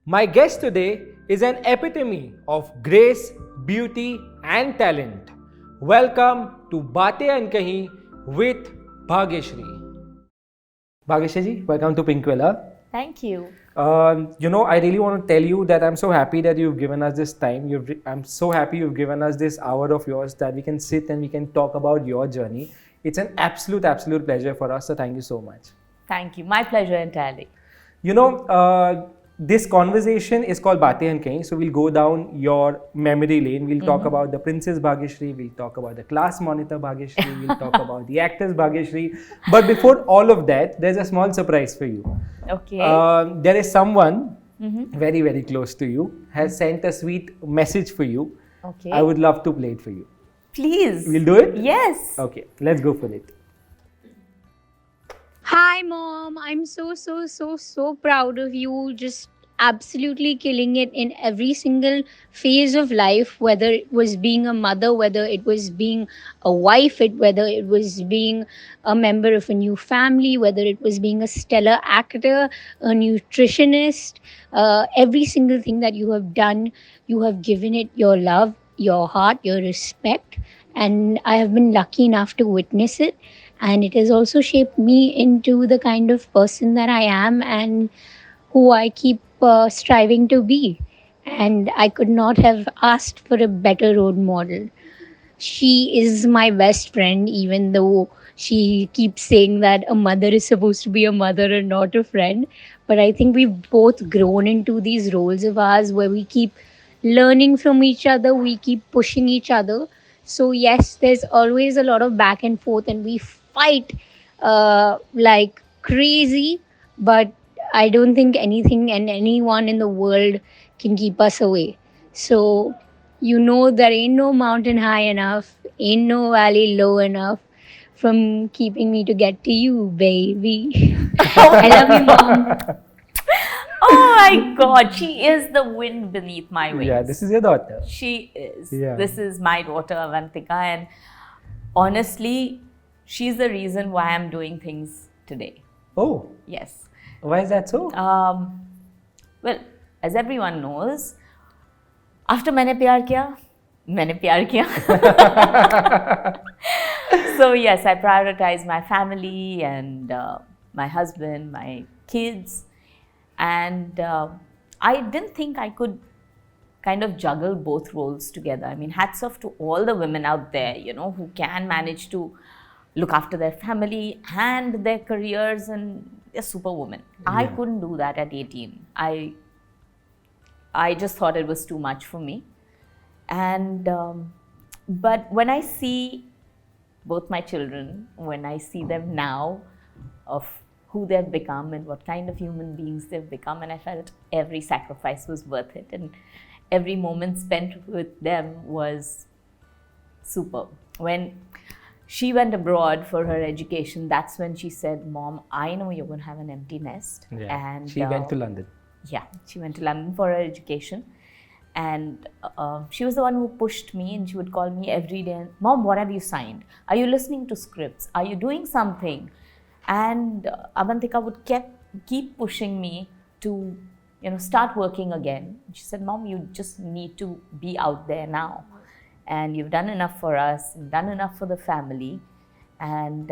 My guest today is an epitome of grace, beauty, and talent. Welcome to Baatein Ankahee with Bhagyashree. Bhagyashree ji, welcome to Pinkvilla. Thank you. I really want to tell you that I'm so happy that you've given us this time. I'm so happy you've given us this hour of yours that we can sit and we can talk about your journey. It's an absolute pleasure for us. So thank you so much. Thank you. My pleasure entirely. This conversation is called Baatein Ankahee. So we'll go down your memory lane. We'll talk about the Princess Bhagyashree. We'll talk about the class monitor Bhagyashree. We'll talk about the actress Bhagyashree. But before all of that, there's a small surprise for you. Okay. There is someone very, very close to you has sent a sweet message for you. Okay. I would love to play it for you. Please. We'll do it? Yes. Okay, let's go for it. Hi, Mom. I'm so proud of you. Just absolutely killing it in every single phase of life, whether it was being a mother, whether it was being a wife, whether it was being a member of a new family, whether it was being a stellar actor, a nutritionist. Every single thing that you have done, you have given it your love, your heart, your respect. And I have been lucky enough to witness it. And it has also shaped me into the kind of person that I am and who I keep striving to be. And I could not have asked for a better role model. She is my best friend, even though she keeps saying that a mother is supposed to be a mother and not a friend. But I think we've both grown into these roles of ours where we keep learning from each other, we keep pushing each other. So yes, there's always a lot of back and forth and we fight like crazy, but I don't think anything and anyone in the world can keep us away. So there ain't no mountain high enough, ain't no valley low enough from keeping me to get to you, baby. I love you, Mom. Oh my God. She is the wind beneath my wings. Yeah, this is your daughter. She is. Yeah. This is my daughter, Avantika. And honestly, she's the reason why I'm doing things today. Oh, Yes. why is that so? Well, as everyone knows, after Maine Pyar Kiya, Maine Pyar Kiya. So yes, I prioritize my family and my husband, my kids. And I didn't think I could kind of juggle both roles together. I mean, hats off to all the women out there, who can manage to look after their family and their careers, and they're superwoman. Yeah. I couldn't do that at 18. I just thought it was too much for me. And but when I see both my children, when I see them now of who they've become and what kind of human beings they've become, and I felt every sacrifice was worth it and every moment spent with them was superb. When she went abroad for her education, that's when she said, Mom, I know you're going to have an empty nest. Yeah. And she went to London. Yeah, she went to London for her education. And she was the one who pushed me, and she would call me every day, and, Mom, what have you signed? Are you listening to scripts? Are you doing something? And Avantika would keep pushing me to, start working again. She said, Mom, you just need to be out there now. And you've done enough for us, and done enough for the family. And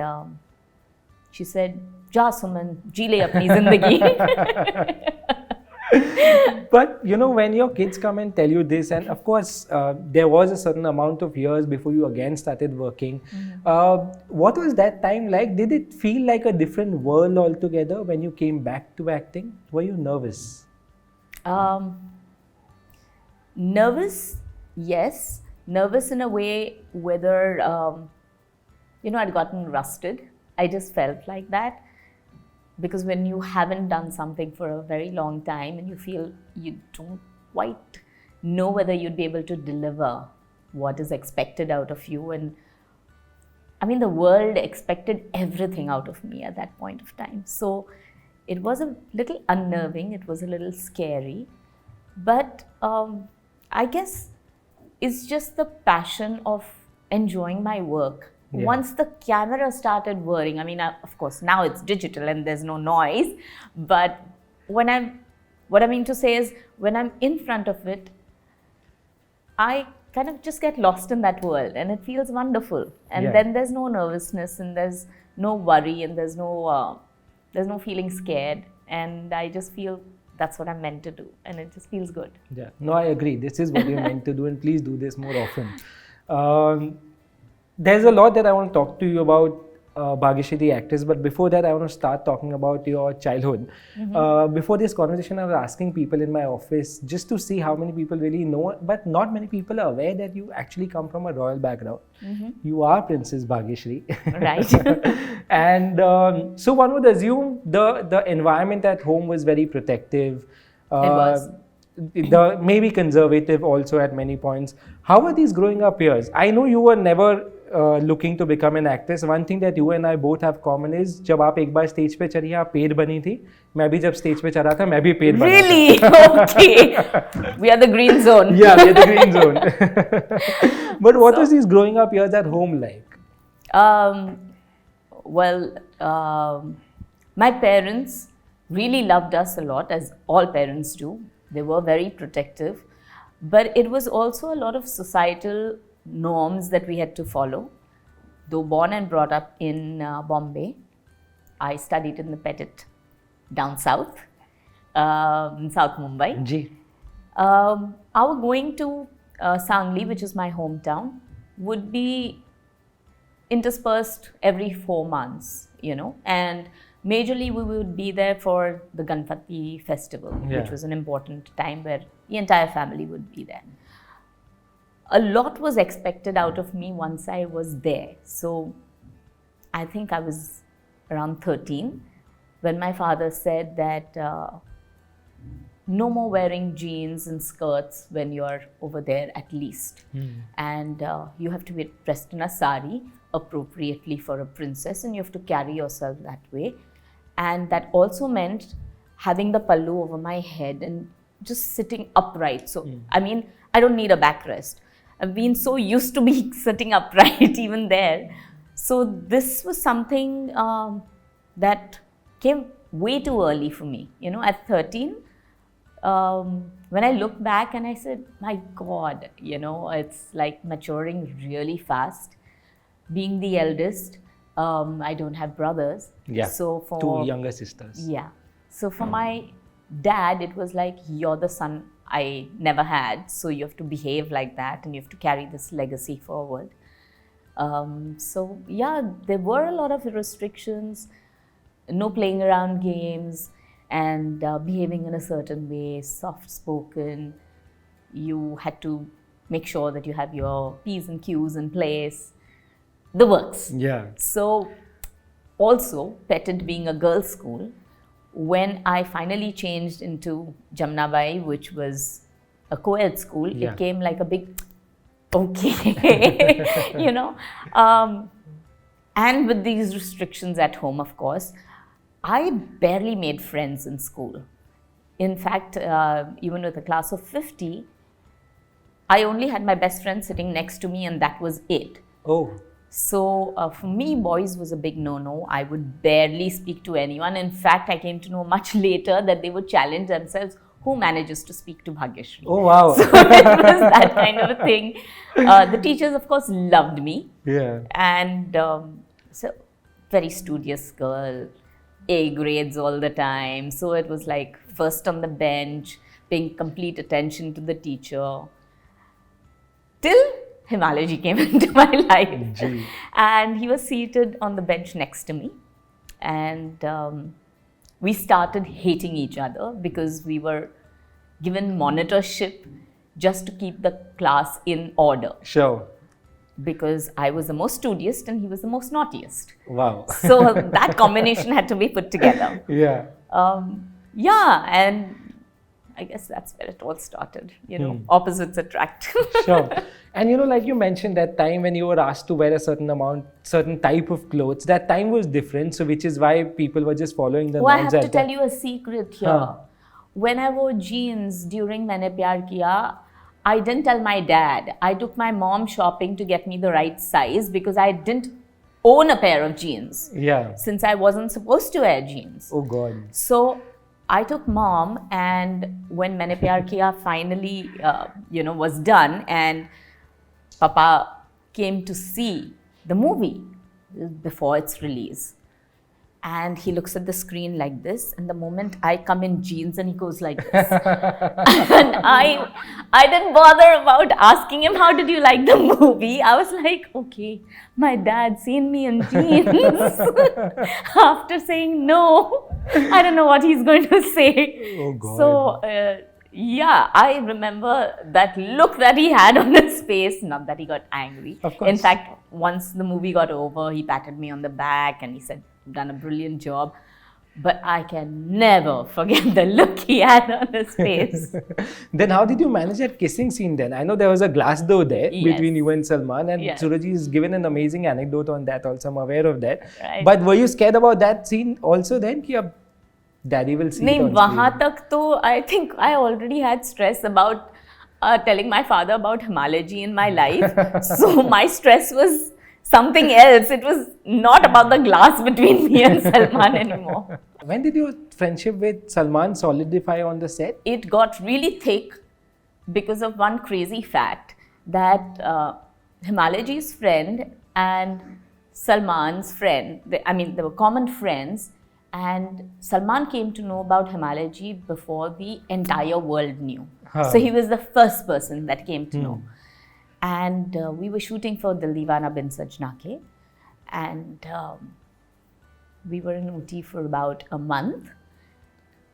she said, Ja Suman, ji le apni zindagi. But when your kids come and tell you this, and of course there was a certain amount of years before you again started working. What was that time like? Did it feel like a different world altogether when you came back to acting? Were you nervous? Nervous, yes. Nervous in a way whether, I'd gotten rusted. I just felt like that. Because when you haven't done something for a very long time and you feel you don't quite know whether you'd be able to deliver what is expected out of you. And I mean, the world expected everything out of me at that point of time. So it was a little unnerving, it was a little scary. But I guess it's just the passion of enjoying my work. Yeah. Once the camera started whirring, I mean, of course, now it's digital and there's no noise. But when I'm what I mean to say is, when I'm in front of it, I kind of just get lost in that world, and it feels wonderful. And then there's no nervousness, and there's no worry, and there's no feeling scared. And I just feel that's what I'm meant to do, and it just feels good. Yeah, no, I agree. This is what you're meant to do, and please do this more often. There's a lot that I want to talk to you about Bhagyashree, the actress, but before that, I want to start talking about your childhood. Before this conversation, I was asking people in my office just to see how many people really know, but not many people are aware that you actually come from a royal background. You are Princess Bhagyashree. Right. And so one would assume the environment at home was very protective. It was. Maybe conservative also at many points. How were these growing up years? I know you were never looking to become an actress. One thing that you and I both have common is जब आप एक बार stage पे चढ़ी आप पेड़ बनी थी, मैं भी जब स्टेज पे चढ़ा था मैं भी पेड़ बना Really? Okay. We are the green zone. Yeah, we are the green zone. But what was these growing up years at home like? My parents really loved us a lot, as all parents do. They were very protective, but it was also a lot of societal norms that we had to follow. Though born and brought up in Bombay, I studied in the Petit down south, in South Mumbai. Ji. Our going to Sangli, which is my hometown, would be interspersed every 4 months, and majorly we would be there for the Ganpati festival, which was an important time where the entire family would be there. A lot was expected out of me once I was there. So I think I was around 13 when my father said that no more wearing jeans and skirts when you're over there at least. And you have to be dressed in a sari appropriately for a princess, and you have to carry yourself that way. And that also meant having the pallu over my head and just sitting upright. So, I mean, I don't need a backrest. I've been so used to being sitting upright even there. So this was something that came way too early for me. At 13, when I look back and I said, my God, it's like maturing really fast. Being the eldest, I don't have brothers. Yeah, so for 2 younger sisters. Yeah. So for my dad, it was like, you're the son I never had, so you have to behave like that and you have to carry this legacy forward. So yeah, there were a lot of restrictions, no playing around games and behaving in a certain way, soft-spoken. You had to make sure that you have your P's and Q's in place, the works. Yeah. So also, Petit being a girls' school, when I finally changed into Jamnabai, which was a co-ed school, it came like a big, okay, and with these restrictions at home, of course, I barely made friends in school. In fact, even with a class of 50, I only had my best friend sitting next to me, and that was it. Oh. So for me, boys was a big no-no. I would barely speak to anyone. In fact, I came to know much later that they would challenge themselves, who manages to speak to Bhagyashree? Oh, wow. So it was that kind of a thing. The teachers, of course, loved me. Yeah. And so very studious girl, A grades all the time. So it was like first on the bench, paying complete attention to the teacher. Till Himalay came into my life. Gee. And he was seated on the bench next to me. And we started hating each other because we were given monitorship just to keep the class in order. Sure. Because I was the most studious and he was the most naughtiest. Wow. So that combination had to be put together. Yeah. And I guess that's where it all started. Opposites attract. Sure. And like you mentioned, that time when you were asked to wear a certain type of clothes, that time was different. So which is why people were just following the norms. I have to tell you a secret here. When I wore jeans during Maine Pyar Kiya, I didn't tell my dad. I took my mom shopping to get me the right size because I didn't own a pair of jeans. Yeah. Since I wasn't supposed to wear jeans. Oh God. So I took mom, and when Maine Pyar Kiya finally, was done, and Papa came to see the movie before its release. And he looks at the screen like this, and the moment I come in jeans, and he goes like this. And I didn't bother about asking him, how did you like the movie? I was like, okay, my dad seen me in jeans. After saying no, I don't know what he's going to say. Oh, God. So, yeah, I remember that look that he had on his face. Not that he got angry. Of course. In fact, once the movie got over, he patted me on the back and he said, done a brilliant job. But I can never forget the look he had on his face. Then how did you manage that kissing scene then? I know there was a glass door there Yes. between you and Salman, and Yes. Sooraj has given an amazing anecdote on that also. I'm aware of that. Right. But were you scared about that scene also then? Ki ab daddy will see it नहीं, on वहाँ screen. तक तो I think I already had stress about telling my father about Himalay in my life. So my stress was something else. It was not about the glass between me and Salman anymore. When did your friendship with Salman solidify on the set? It got really thick because of one crazy fact that Himalay friend and Salman's friend, they were common friends, and Salman came to know about Himalay before the entire world knew. Huh. So he was the first person that came to know. And we were shooting for Dil Deewana Bin Sajna Ke, and we were in Uti for about a month,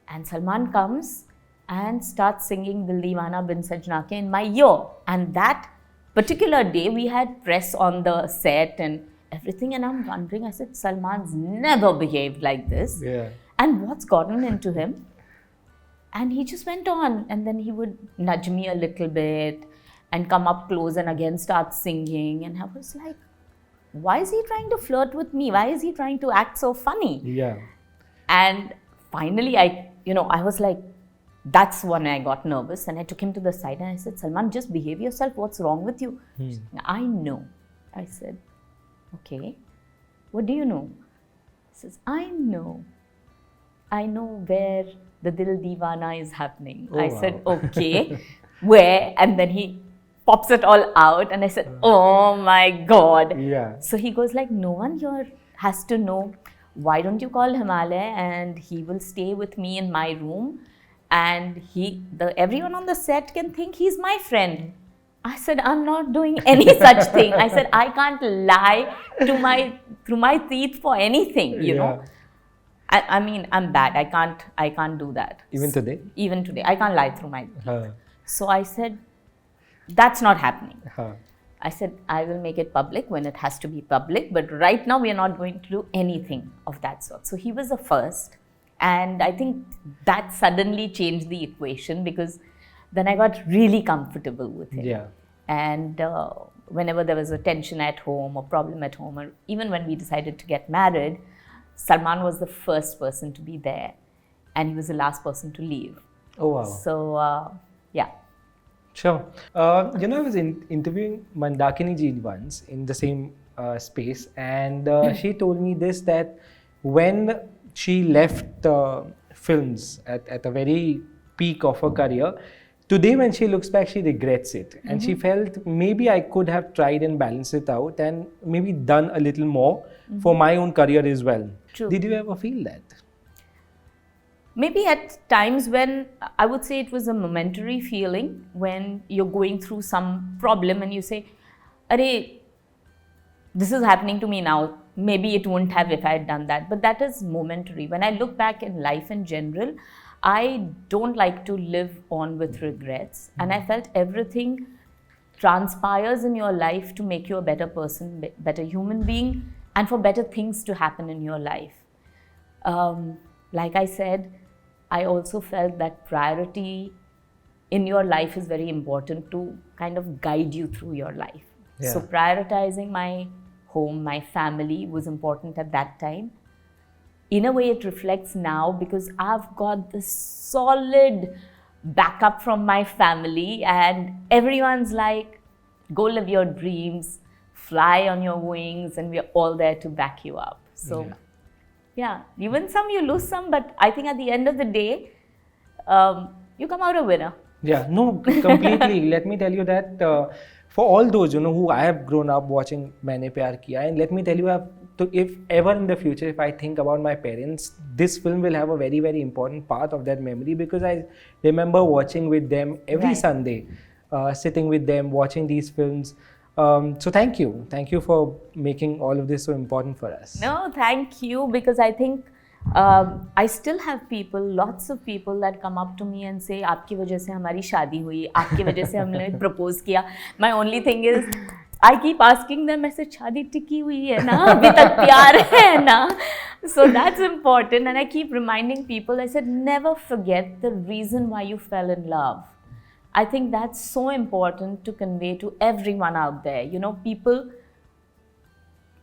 and Salman comes and starts singing Dil Deewana Bin Sajna Ke in my ear. And that particular day we had press on the set and everything, and I'm wondering, I said, Salman's never behaved like this. Yeah. And what's gotten into him? And he just went on, and then he would nudge me a little bit and come up close and again start singing. And I was like, why is he trying to flirt with me? Why is he trying to act so funny? Yeah. And finally, I was like, that's when I got nervous, and I took him to the side and I said, Salman, just behave yourself. What's wrong with you? He said, I know. I said, okay, what do you know? He says, I know where the Dil Deewana is happening. Oh, I wow. said, okay, where? And then he pops it all out, and I said, oh my God. Yeah. So he goes like, no one here has to know. Why don't you call Himalay and he will stay with me in my room, and everyone on the set can think he's my friend. I said, I'm not doing any such thing. I said, I can't lie through my teeth for anything, you know. I mean, I'm bad. I can't do that. Even today? Even today. I can't lie through my teeth. Huh. So I said, that's not happening. Huh. I said, I will make it public when it has to be public, but right now we are not going to do anything of that sort. So he was the first, and I think that suddenly changed the equation, because then I got really comfortable with him. Yeah. And whenever there was a tension at home or problem at home, or even when we decided to get married, Salman was the first person to be there, and he was the last person to leave. Oh, wow. So, yeah. Sure. I was interviewing Mandakini ji once in the same space, and she told me this, that when she left films at a very peak of her career, today when she looks back, she regrets it. And she felt, maybe I could have tried and balanced it out and maybe done a little more for my own career as well. True. Did you ever feel that? Maybe at times when, I would say it was a momentary feeling, when you're going through some problem and you say, Arey, this is happening to me now. Maybe it wouldn't have if I had done that. But that is momentary. When I look back in life in general, I don't like to live on with regrets. And I felt everything transpires in your life to make you a better person, better human being, and for better things to happen in your life. Like I said, I also felt that priority in your life is very important to kind of guide you through your life. Yeah. So prioritizing my home, my family was important at that time. In a way, it reflects now, because I've got this solid backup from my family, and everyone's like, go live your dreams, fly on your wings, and we're all there to back you up. So Yeah, you win some, you lose some, but I think at the end of the day, you come out a winner. Yeah, no, completely. Let me tell you that for all those, who I have grown up watching Maine Pyar Kiya, and let me tell you, if ever in the future, if I think about my parents, this film will have a very, very important part of that memory, because I remember watching with them every Right. Sunday, sitting with them, watching these films. So thank you. Thank you for making all of this so important for us. No, thank you, because I think I still have people, lots of people that come up to me and say, आपकी वजह से हमारी शादी हुई, आपकी वजह से हमने propose किया. My only thing is, I keep asking them, ऐसे शादी टिकी हुई है ना, अभी तक प्यार है ना. So that's important, and I keep reminding people. I said, never forget the reason why you fell in love. I think that's so important to convey to everyone out there. People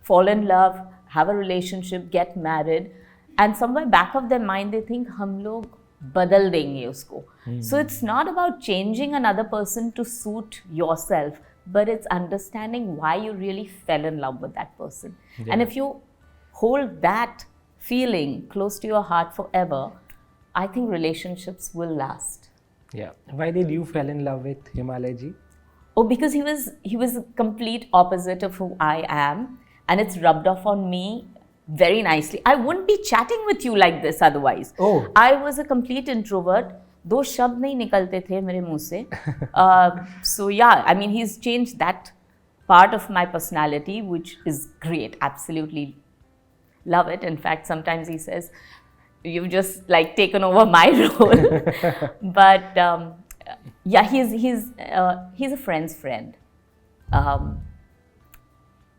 fall in love, have a relationship, get married, and somewhere back of their mind they think हम लोग बदल देंगे उसको. So it's not about changing another person to suit yourself, but it's understanding why you really fell in love with that person. Yeah. And if you hold that feeling close to your heart forever, I think relationships will last. Yeah. Why did you fall in love with Himalay ji? Oh, because he was a complete opposite of who I am, and it's rubbed off on me very nicely. I wouldn't be chatting with you like this otherwise. Oh. I was a complete introvert. दो शब्द नहीं निकलते थे मेरे मुंह से. So yeah, I mean, he's changed that part of my personality, which is great. Absolutely love it. In fact, sometimes he says, you've just like taken over my role. But yeah, he's a friend's friend.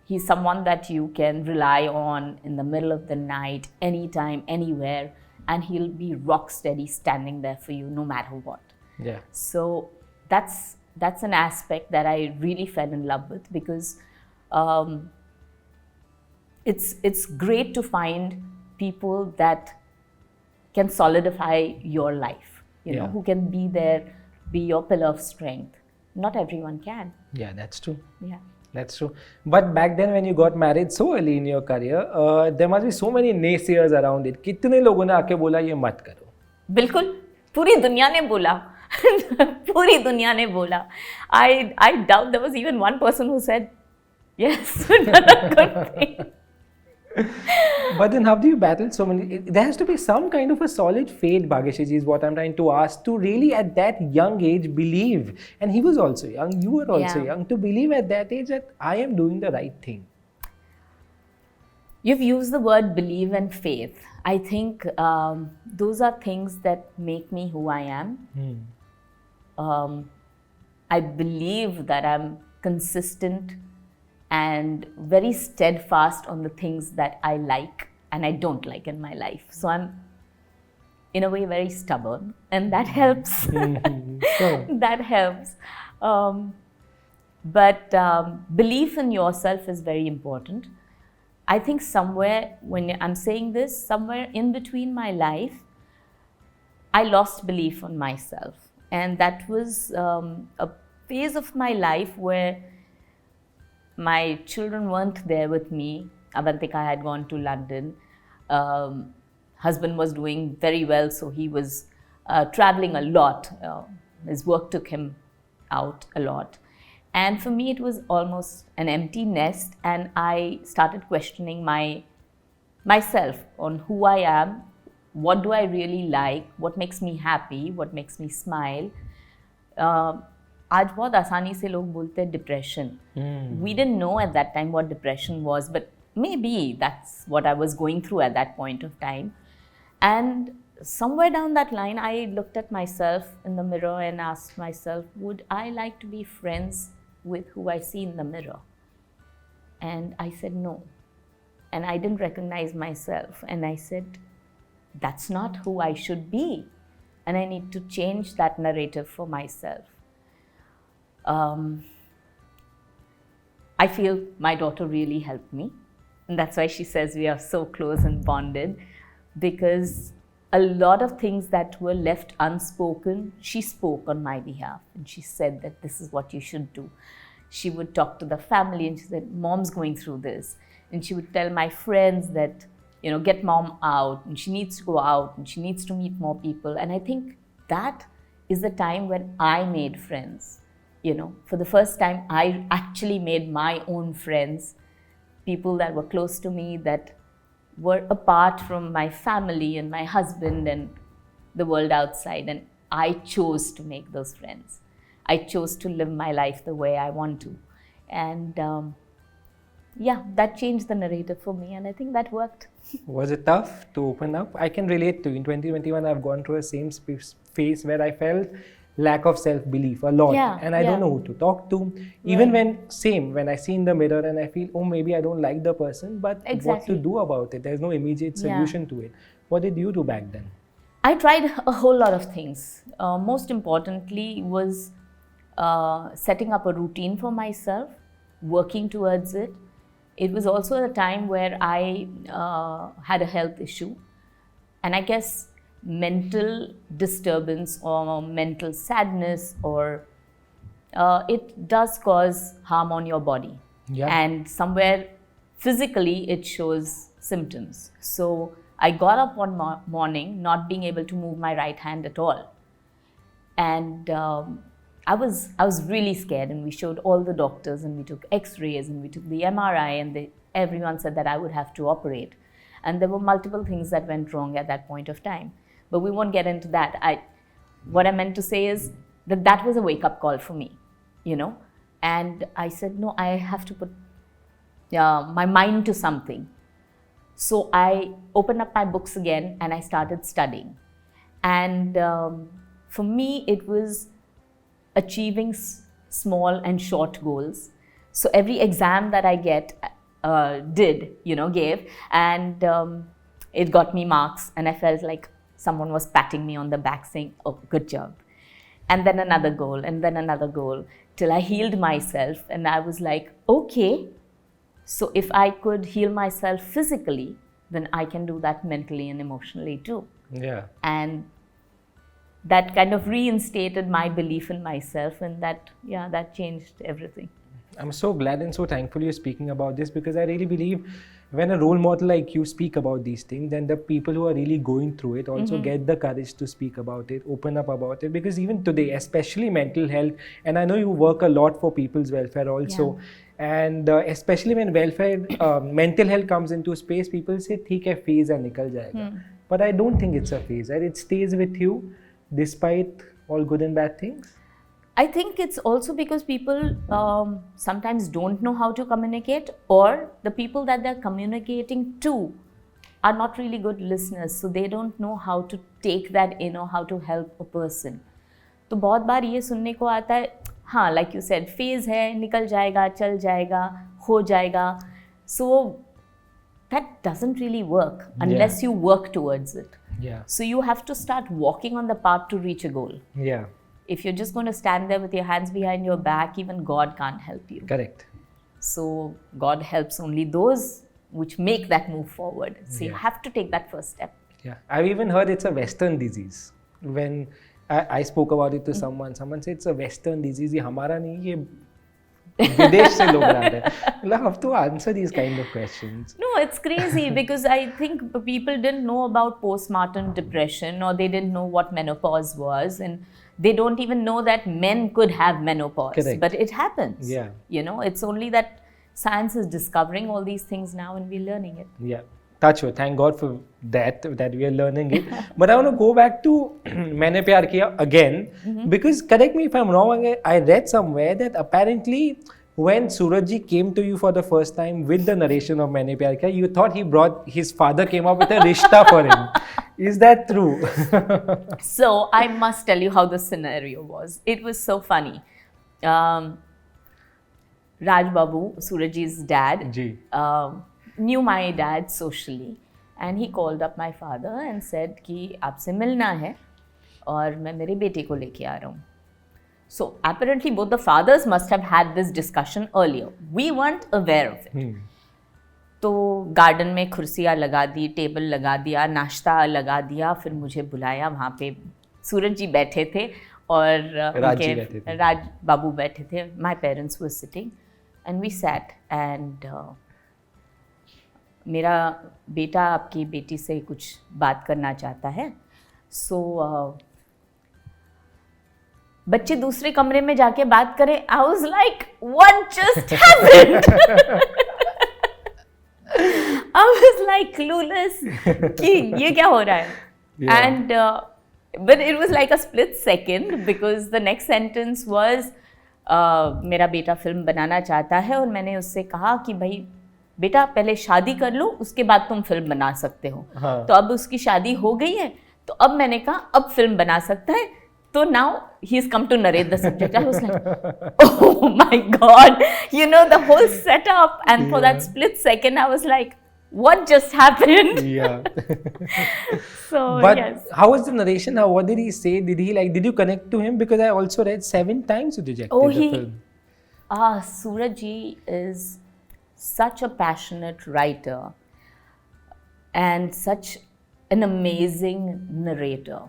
He's someone that you can rely on in the middle of the night, anytime, anywhere, and he'll be rock steady standing there for you no matter what. Yeah. So that's an aspect that I really fell in love with, because it's great to find people that can solidify your life, Yeah. who can be there, be your pillar of strength. Not everyone can. Yeah, that's true. Yeah. That's true. But back then, when you got married so early in your career, there must be so many naysayers around it. कितने लोगों ने आके बोला ये मत करो? बिल्कुल, पूरी दुनिया ने बोला. पूरी दुनिया ने बोला. I doubt there was even one person who said, yes, not a good thing. But then how do you battle so many? There has to be some kind of a solid faith, Bhagyashree ji, is what I'm trying to ask, to really at that young age believe. And he was also young, you were also young, to believe at that age that I am doing the right thing. You've used the word believe and faith. I think those are things that make me who I am. I believe that I'm consistent and very steadfast on the things that I like and I don't like in my life. So I'm, in a way, very stubborn, and that helps. Sure. That helps. But belief in yourself is very important. I think somewhere, when I'm saying this, somewhere in between my life, I lost belief on myself. And that was a phase of my life where my children weren't there with me. Avantika had gone to London. Husband was doing very well, so he was traveling a lot. His work took him out a lot. And for me, it was almost an empty nest, and I started questioning myself on who I am, what do I really like, what makes me happy, what makes me smile. आज बहुत आसानी से लोग बोलते हैं depression. We didn't know at that time what depression was, but maybe that's what I was going through at that point of time. And somewhere down that line, I looked at myself in the mirror and asked myself, would I like to be friends with who I see in the mirror? And I said no. And I didn't recognize myself. And I said, that's not who I should be. And I need to change that narrative for myself. I feel my daughter really helped me. And that's why she says we are so close and bonded, because a lot of things that were left unspoken, she spoke on my behalf. And she said that this is what you should do. She would talk to the family and she said, Mom's going through this. And she would tell my friends that get mom out, and she needs to go out, and she needs to meet more people. And I think that is the time when I made friends. For the first time, I actually made my own friends, people that were close to me, that were apart from my family and my husband and the world outside. And I chose to make those friends. I chose to live my life the way I want to. And that changed the narrative for me, and I think that worked. Was it tough to open up? I can relate to. In 2021, I've gone through a same phase where I felt lack of self-belief a lot, and I don't know who to talk to. Even when I see in the mirror and I feel, oh, maybe I don't like the person, but what to do about it? There's no immediate solution to it. What did you do back then? I tried a whole lot of things. Most importantly was setting up a routine for myself, working towards it. It was also a time where I had a health issue, and I guess mental disturbance or mental sadness, or it does cause harm on your body. And somewhere physically it shows symptoms. So I got up one morning not being able to move my right hand at all, and I was really scared, and we showed all the doctors, and we took x-rays, and we took the MRI, and everyone said that I would have to operate. And there were multiple things that went wrong at that point of time. But we won't get into that. What I meant to say is that was a wake-up call for me, And I said, no, I have to put my mind to something. So I opened up my books again, and I started studying. And for me, it was achieving small and short goals. So every exam that I gave, and it got me marks, and I felt like someone was patting me on the back saying, oh, good job. And then another goal, and then another goal, till I healed myself. And I was like, okay, so if I could heal myself physically, then I can do that mentally and emotionally too. Yeah. And that kind of reinstated my belief in myself, and that changed everything. I'm so glad and so thankful you're speaking about this, because I really believe when a role model like you speak about these things, then the people who are really going through it also get the courage to speak about it, open up about it. Because even today, especially mental health, and I know you work a lot for people's welfare also, and especially when mental health comes into space, people say, "Theek hai, phase hai, nikal jayega." But I don't think it's a phase, right? It stays with you despite all good and bad things. I think it's also because people sometimes don't know how to communicate, or the people that they're communicating to are not really good listeners, so they don't know how to take that in or how to help a person. तो बहुत बार ये सुनने को आता है, हाँ, like you said, phase है, निकल जाएगा, चल जाएगा, हो जाएगा. So that doesn't really work unless you work towards it. Yeah. So you have to start walking on the path to reach a goal. Yeah. If you're just going to stand there with your hands behind your back, even God can't help you. Correct. So God helps only those which make that move forward. So you have to take that first step. Yeah. I've even heard it's a Western disease. When I spoke about it to someone said it's a Western disease. ये हमारा नहीं, ये विदेश से लोग लाते हैं. I have to answer these kind of questions. No, it's crazy because I think people didn't know about postpartum depression, or they didn't know what menopause was, and they don't even know that men could have menopause. Correct. But it happens. Yeah. It's only that science is discovering all these things now, and we're learning it. Yeah. Touch wood. Thank God for that we are learning it. But I want to go back to Maine Pyar Kiya again, because correct me if I'm wrong, I read somewhere that apparently when Sooraj came to you for the first time with the narration of Maine Pyar Kiya, you thought his father came up with a rishta for him. Is that true? So I must tell you how the scenario was. It was so funny. Raj Babu, Sooraj's dad, knew my dad socially, and he called up my father and said कि आपसे मिलना है और मैं मेरे बेटे को लेके आ रहा हूँ. So apparently both the fathers must have had this discussion earlier. We weren't aware of it. तो गार्डन में कुर्सियाँ लगा दी, टेबल लगा दिया, नाश्ता लगा दिया, फिर मुझे बुलाया. वहाँ पे सूरज जी बैठे थे और राज बाबू बैठे थे. My parents were sitting and we sat, and मेरा बेटा आपकी बेटी से कुछ बात करना चाहता है. So बच्चे दूसरे कमरे में जाके बात करें. I was like, what just happened? I was like clueless कि ये क्या हो रहा है. Yeah. And but it was like a split second because the next sentence was मेरा बेटा फिल्म बनाना चाहता है और मैंने उससे कहा कि भाई बेटा पहले शादी कर लो, उसके बाद तुम फिल्म बना सकते हो. हाँ. तो अब उसकी शादी हो गई है, तो अब मैंने कहा अब फिल्म बना सकता है. तो now he's come to narrate the subject. I was like, oh my God, you know, the whole setup. And for that split second, I was like, what just happened? Yeah. So, But yes. how was the narration? What did he say? Did you connect to him? Because I also read 7 times you rejected the film. Sooraj ji is such a passionate writer and such an amazing narrator.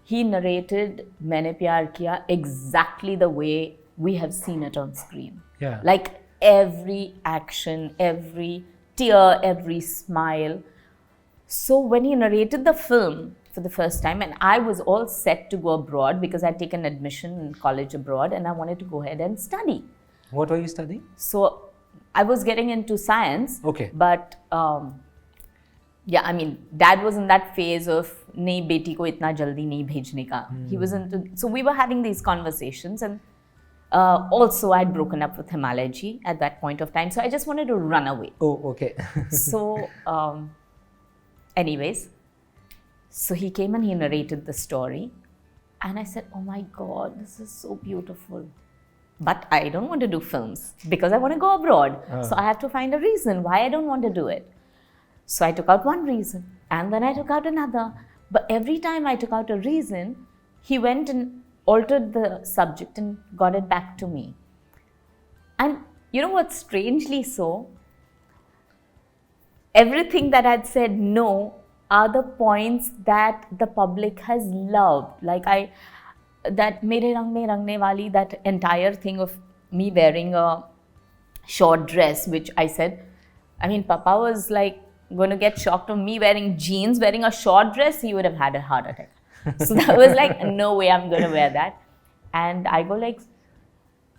He narrated Maine Pyar Kiya exactly the way we have seen it on screen. Yeah. Like every action, every tear, every smile. So when he narrated the film for the first time, and I was all set to go abroad because I'd taken admission in college abroad and I wanted to go ahead and study. What were you studying? So I was getting into science. Okay. But yeah, I mean, Dad was in that phase of नहीं बेटी को इतना जल्दी नहीं भेजने का. He was into, so we were having these conversations, and also I'd broken up with Himalay ji at that point of time, so I just wanted to run away. Oh, okay. So anyways, so he came and he narrated the story, and I said, oh my God, this is so beautiful. But I don't want to do films because I want to go abroad. So I have to find a reason why I don't want to do it. So I took out one reason and then I took out another. But every time I took out a reason, he went and altered the subject and got it back to me. And you know what's strangely so? Everything that I'd said no are the points that the public has loved. Like that Mere Rang Mein Rangne Wali, that entire thing of me wearing a short dress, which I said, I mean, Papa was like going to get shocked of me wearing jeans, wearing a short dress, he would have had a heart attack. So that was like, no way I'm going to wear that. And I go like,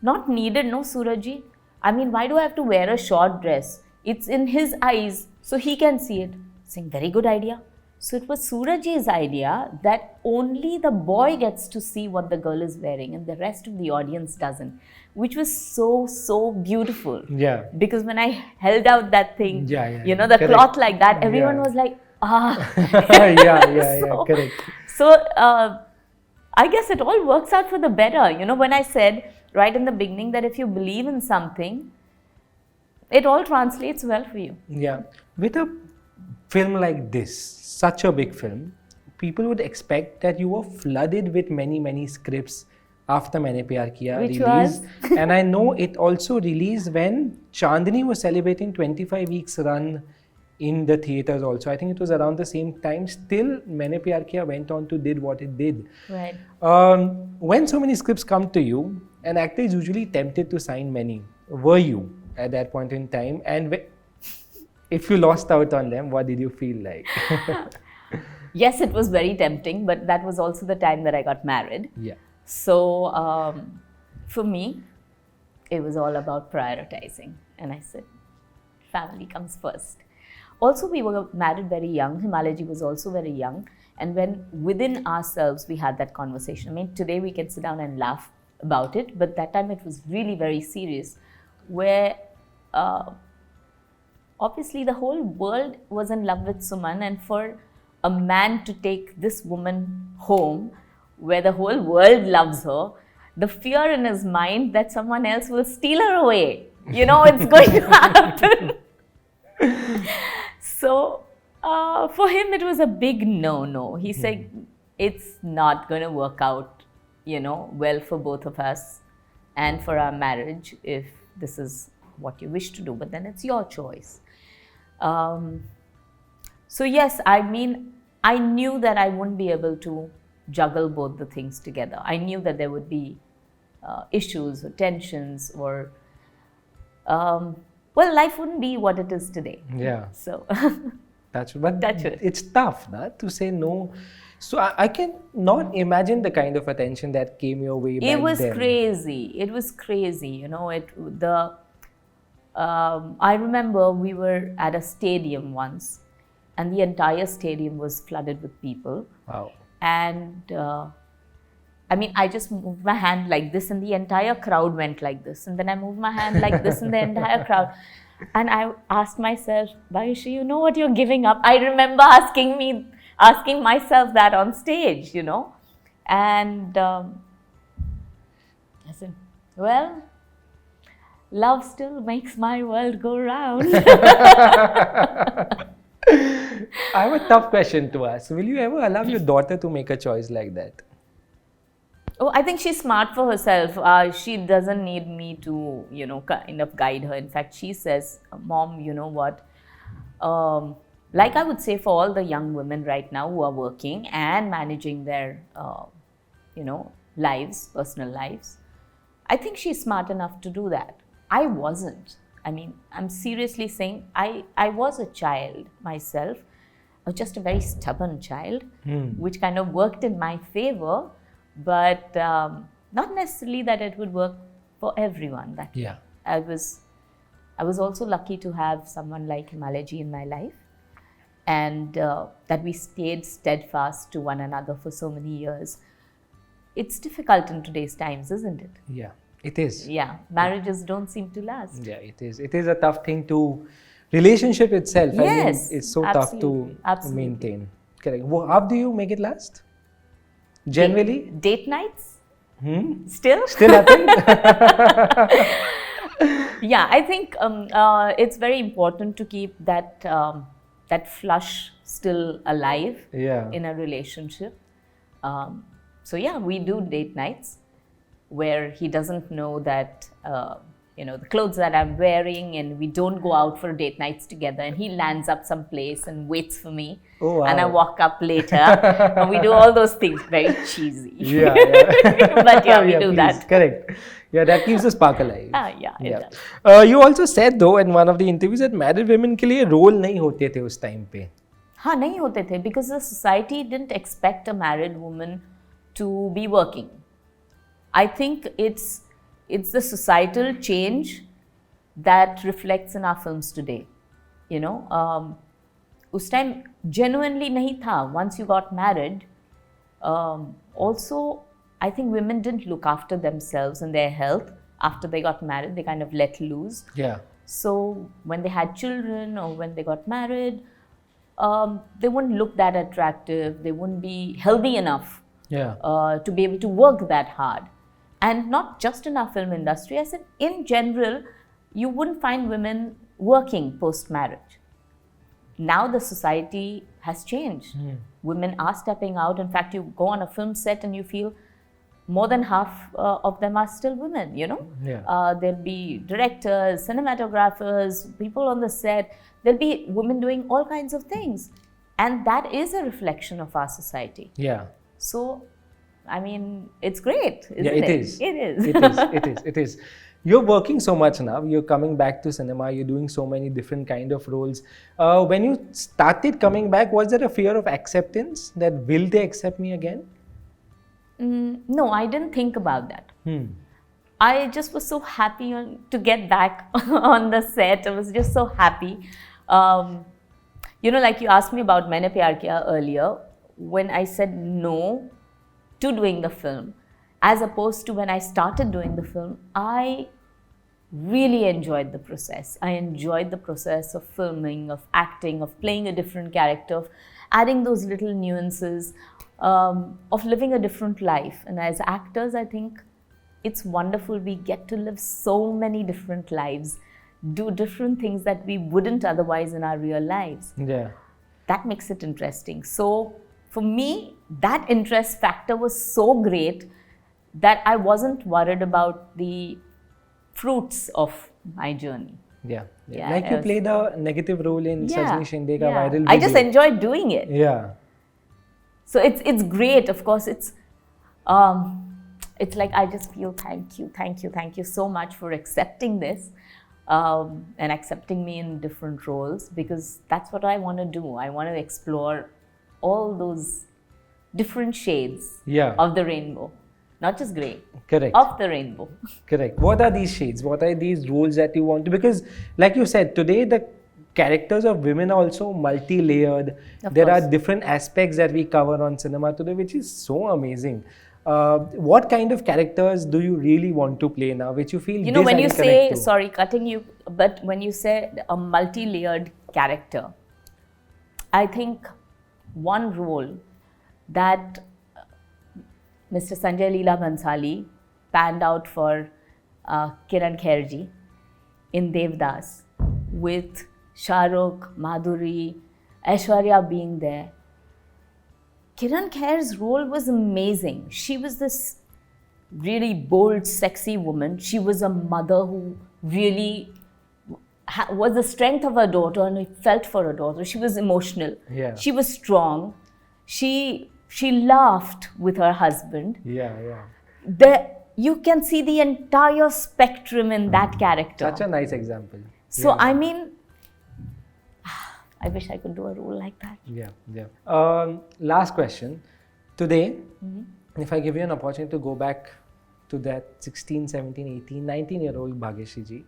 not needed, no, Sooraj. I mean, why do I have to wear a short dress? It's in his eyes, so he can see it. Saying, very good idea. So it was Sooraj's idea that only the boy gets to see what the girl is wearing and the rest of the audience doesn't, which was so, so beautiful. Yeah. Because when I held out that thing, you know, the correct. cloth like that, everyone was like, ah. yeah, correct. So I guess it all works out for the better. You know, when I said right in the beginning that if you believe in something, it all translates well for you. Yeah. With a film like this, such a big film, people would expect that you were flooded with many, many scripts after Maine Pyar Kiya Which released. was? And I know it also released when Chandni was celebrating 25 weeks run in the theatres also. I think it was around the same time. Still, Maine Pyar Kiya went on to did what it did. Right. When so many scripts come to you, an actor is usually tempted to sign many. Were you at that point in time? And if you lost out on them, what did you feel like? Yes, it was very tempting, but that was also the time that I got married. Yeah. So for me, it was all about prioritizing. And I said, family comes first. Also, we were married very young. Himalay ji was also very young. And when within ourselves, we had that conversation. I mean, today we can sit down and laugh about it, but that time it was really very serious, where obviously the whole world was in love with Suman, and for a man to take this woman home where the whole world loves her, the fear in his mind that someone else will steal her away, you know, it's going to happen. So for him it was a big no. He said it's not going to work out, you know, well for both of us and for our marriage if this is what you wish to do, but then it's your choice. So yes, I mean, I knew that I wouldn't be able to juggle both the things together. I knew that there would be issues or tensions or well, life wouldn't be what it is today. Yeah. So, But Touch wood. it's tough, na, to say no. So I can not imagine the kind of attention that came your way back it was then. crazy. It was crazy. You know, I remember we were at a stadium once, and the entire stadium was flooded with people. Wow. And I mean, I just moved my hand like this, and the entire crowd went like this. And then I moved my hand like this, and the entire crowd. And I asked myself, Bhagyashree, you know what you're giving up? I remember asking myself that on stage, you know. And I said, well, love still makes my world go round. I have a tough question to ask. Will you ever allow your daughter to make a choice like that? Oh, I think she's smart for herself. She doesn't need me to, you know, kind of guide her. In fact, she says, Mom, you know what? Like I would say for all the young women right now who are working and managing their, you know, lives, personal lives, I think she's smart enough to do that. I wasn't. I mean, I'm seriously saying I was a child myself, just a very stubborn child, which kind of worked in my favor. But not necessarily that it would work for everyone. That Yeah. I was also lucky to have someone like Himalay ji in my life, and that we stayed steadfast to one another for so many years. It's difficult in today's times, isn't it? Yeah, it is. Yeah, marriages don't seem to last. Yeah, it is. It is a tough thing to relationship itself. I mean, Yes, it's so absolutely, tough to absolutely. maintain. Correct. Well, how do you make it last? Generally, Date nights? Still? still happen. Yeah, I think it's very important to keep that that flush still alive Yeah. in a relationship. So yeah, we do date nights where he doesn't know that you know, the clothes that I'm wearing, and we don't go out for date nights together, and he lands up someplace and waits for me. Oh, wow. And I walk up later and we do all those things. Very cheesy. Yeah. But yeah, we do please. that. Correct. Yeah, that keeps the spark alive. Yeah, it Yeah. does. You also said though in one of the interviews that married women के लिए role नहीं होते थे उस time पे. हाँ, नहीं होते थे, because the society didn't expect a married woman to be working. I think it's the societal change that reflects in our films today. You know, उस time genuinely नहीं था. Once you got married, also I think women didn't look after themselves and their health after they got married. They kind of let loose. Yeah. So when they had children or when they got married, they wouldn't look that attractive. They wouldn't be healthy enough Yeah. to be able to work that hard. And not just in our film industry, I said in general, you wouldn't find women working post-marriage. Now the society has changed. Women are stepping out. In fact, you go on a film set and you feel more than half of them are still women, you know. Yeah. There'll be directors, cinematographers, people on the set. There'll be women doing all kinds of things. And that is a reflection of our society. Yeah. So, I mean, it's great, isn't Yeah, it? it is. It is. It is. It is. It is. You're working so much now. You're coming back to cinema. You're doing so many different kind of roles. When you started coming back, was there a fear of acceptance? That will they accept me again? No, I didn't think about that. I just was so happy to get back on the set. I was just so happy. You know, like you asked me about Maine Pyar Kiya earlier. When I said no to doing the film, as opposed to when I started doing the film, I really enjoyed the process. I enjoyed the process of filming, of acting, of playing a different character, of adding those little nuances, of living a different life. And as actors, I think it's wonderful. We get to live so many different lives, do different things that we wouldn't otherwise in our real lives. Yeah. That makes it interesting. So for me, that interest factor was so great that I wasn't worried about the fruits of my journey. Yeah. Yeah, Like I you was- played a negative role in Sajni Shinde ka yeah. viral I just video. enjoyed doing it. Yeah. So it's great. Of course, it's like I just feel thank you so much for accepting this. and accepting me in different roles, because that's what I want to do. I want to explore all those different shades Yeah. of the rainbow, not just grey, Correct. of the rainbow. Correct. What are these shades? What are these roles that you want to? Because, like you said, today the characters of women are also multi-layered. Of There course. are different aspects that we cover on cinema today, which is so amazing. What kind of characters do you really want to play now, which you feel You know, this when I you can connect say, to? sorry, cutting you, but when you say a multi-layered character, I think one role that Mr. Sanjay Leela Bhansali panned out for Kiran Kherji in Devdas, with Shah Rukh, Madhuri, Aishwarya being there. Kiran Kher's role was amazing. She was this really bold, sexy woman. She was a mother who really was the strength of her daughter and felt for her daughter. She was emotional. Yeah. She was strong. She laughed with her husband. Yeah. You can see the entire spectrum in that character. Such a nice example. So Yeah. I mean, I wish I could do a role like that. Yeah. Last question. Today, if I give you an opportunity to go back to that 16, 17, 18, 19-year-old Bhagyashree ji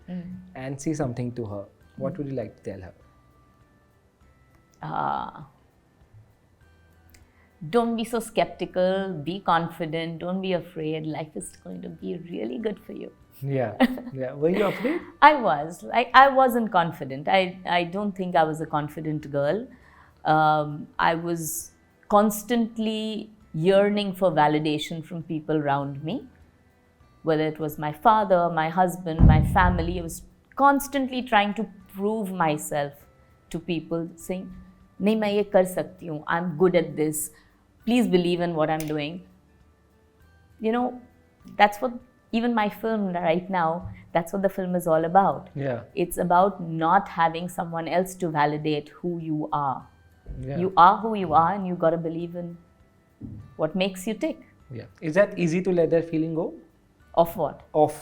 and say something to her, what would you like to tell her? Don't be so skeptical, be confident, don't be afraid. Life is going to be really good for you. Yeah. Yeah. Were you afraid? I was. I wasn't confident. I don't think I was a confident girl. I was constantly yearning for validation from people around me. Whether it was my father, my husband, my family, I was constantly trying to prove myself to people, saying, "Nahi, main ye kar sakti hu. I'm good at this. Please believe in what I'm doing." You know, that's what even my film right now, that's what the film is all about. Yeah. It's about not having someone else to validate who you are. Yeah. You are who you are, and you got to believe in what makes you tick. Yeah. Is that easy to let that feeling go? Of what? Of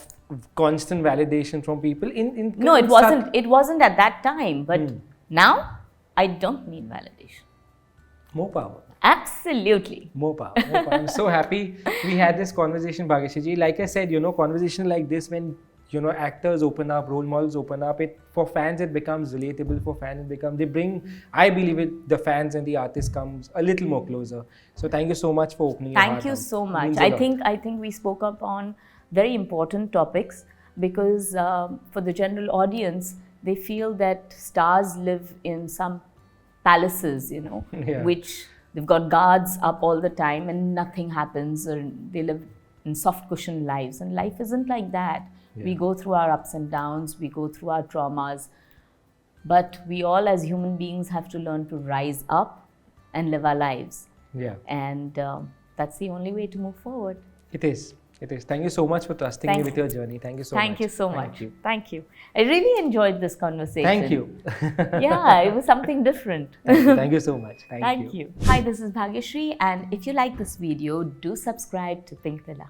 constant validation from people? No, it wasn't. It wasn't at that time. But now, I don't need validation. More power. Absolutely. More power. More power. I'm so happy we had this conversation, Bhagyashree ji. Like I said, conversation like this, when actors open up, role models open up, for fans it becomes relatable. For fans they bring, I believe it, the fans and the artists comes a little more closer. So thank you so much for opening your heart Thank you out. so much. Means a lot. I think we spoke up on very important topics, because for the general audience, they feel that stars live in some palaces, Yeah. which they've got guards up all the time and nothing happens, or they live in soft cushion lives. And life isn't like that. Yeah. We go through our ups and downs, we go through our traumas, but we all as human beings have to learn to rise up and live our lives. Yeah. And that's the only way to move forward. It is. It is. Thank you so much for trusting me with your journey. Thank you so much. Thank you so Thank much. you. Thank you. I really enjoyed this conversation. Thank you. Yeah, it was something different. Thank you so much. Thank you. Hi, this is Bhagyashree, and if you like this video, do subscribe to Pinkvilla.